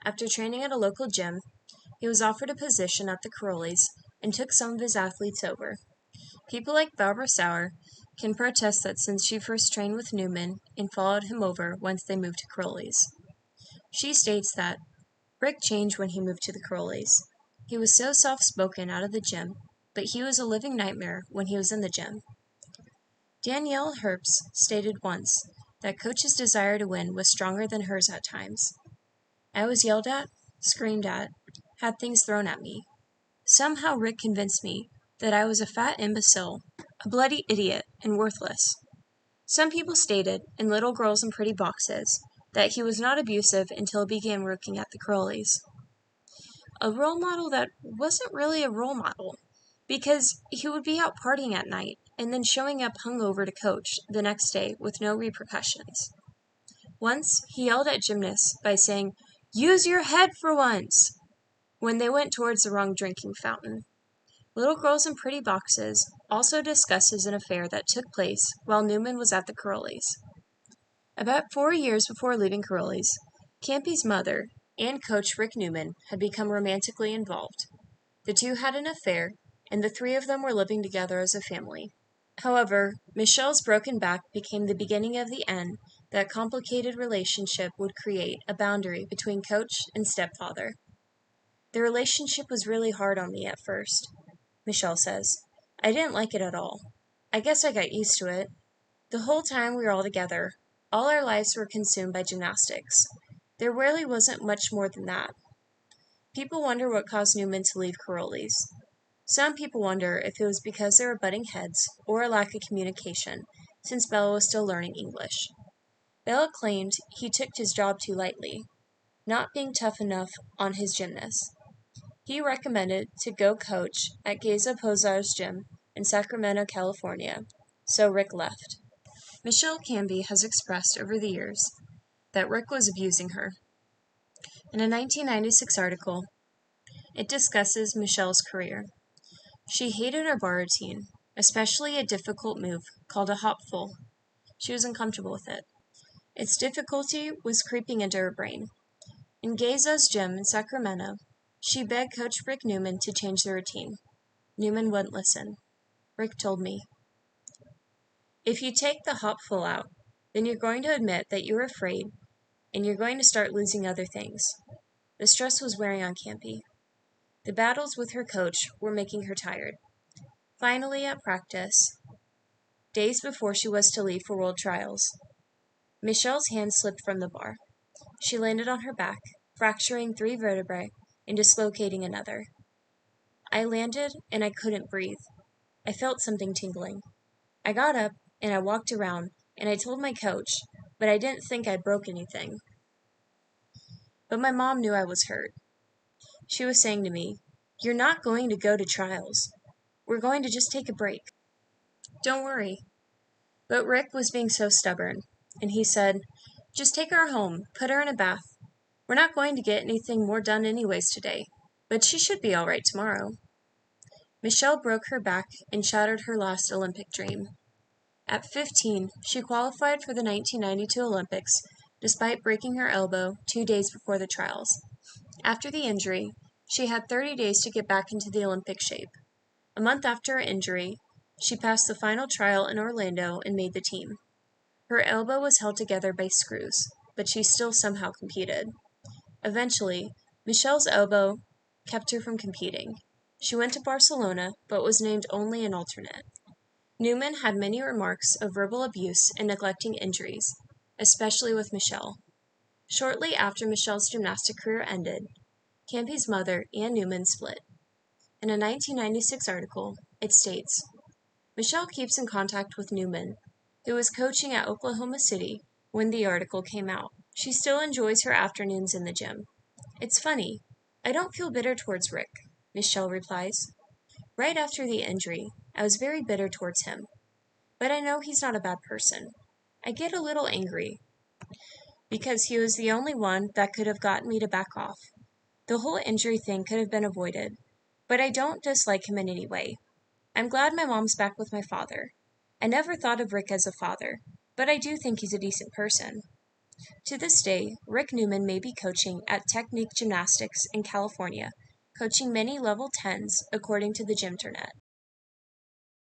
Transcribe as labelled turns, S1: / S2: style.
S1: After training at a local gym, he was offered a position at the Carollis and took some of his athletes over. People like Barbara Sauer can protest that since she first trained with Newman and followed him over once they moved to Carollis. She states that Rick changed when he moved to the Carollis. He was so soft-spoken out of the gym, but he was a living nightmare when he was in the gym. Danielle Herbst stated once that Coach's desire to win was stronger than hers at times. I was yelled at, screamed at, had things thrown at me. Somehow Rick convinced me that I was a fat imbecile, a bloody idiot, and worthless. Some people stated, in Little Girls in Pretty Boxes, that he was not abusive until he began working at the Crowleys. A role model that wasn't really a role model, because he would be out partying at night and then showing up hungover to coach the next day with no repercussions. Once, he yelled at gymnasts by saying, "Use your head for once!" when they went towards the wrong drinking fountain. Little Girls in Pretty Boxes also discusses an affair that took place while Newman was at the Carollis. About 4 years before leaving Carollis, Campy's mother and coach Rick Newman had become romantically involved. The two had an affair, and the three of them were living together as a family. However, Michelle's broken back became the beginning of the end that complicated relationship would create a boundary between coach and stepfather. The relationship was really hard on me at first, Michelle says. I didn't like it at all. I guess I got used to it. The whole time we were all together, all our lives were consumed by gymnastics. There really wasn't much more than that. People wonder what caused Newman to leave Carollis. Some people wonder if it was because they were butting heads or a lack of communication, since Bella was still learning English. Bella claimed he took his job too lightly, not being tough enough on his gymnasts. He recommended to go coach at Geza Posar's gym in Sacramento, California, so Rick left. Michelle Canby has expressed over the years that Rick was abusing her. In a 1996 article, it discusses Michelle's career. She hated her bar routine, especially a difficult move called a hop full. She was uncomfortable with it. Its difficulty was creeping into her brain. In Geza's gym in Sacramento, she begged Coach Rick Newman to change the routine. Newman wouldn't listen. Rick told me, "If you take the hop full out, then you're going to admit that you're afraid, and you're going to start losing other things." The stress was wearing on Campy. The battles with her coach were making her tired. Finally, at practice, days before she was to leave for World Trials, Michelle's hand slipped from the bar. She landed on her back, fracturing 3 vertebrae and dislocating another. I landed and I couldn't breathe. I felt something tingling. I got up and I walked around and I told my coach, but I didn't think I broke anything. But my mom knew I was hurt. She was saying to me, "You're not going to go to trials. We're going to just take a break. Don't worry." But Rick was being so stubborn, and he said, "Just take her home, put her in a bath. We're not going to get anything more done anyways today, but she should be all right tomorrow." Michelle broke her back and shattered her last Olympic dream. At 15, she qualified for the 1992 Olympics, despite breaking her elbow 2 days before the trials. After the injury, she had 30 days to get back into the Olympic shape. A month after her injury, she passed the final trial in Orlando and made the team. Her elbow was held together by screws, but she still somehow competed. Eventually, Michelle's elbow kept her from competing. She went to Barcelona, but was named only an alternate. Newman had many remarks of verbal abuse and neglecting injuries, especially with Michelle. Shortly after Michelle's gymnastic career ended, Campy's mother and Newman split. In a 1996 article, it states, Michelle keeps in contact with Newman, who was coaching at Oklahoma City when the article came out. She still enjoys her afternoons in the gym. "It's funny. I don't feel bitter towards Rick," Michelle replies. "Right after the injury, I was very bitter towards him. But I know he's not a bad person. I get a little angry because he was the only one that could have gotten me to back off. The whole injury thing could have been avoided, but I don't dislike him in any way. I'm glad my mom's back with my father. I never thought of Rick as a father, but I do think he's a decent person." To this day, Rick Newman may be coaching at Technique Gymnastics in California, coaching many level 10s according to the Gymternet.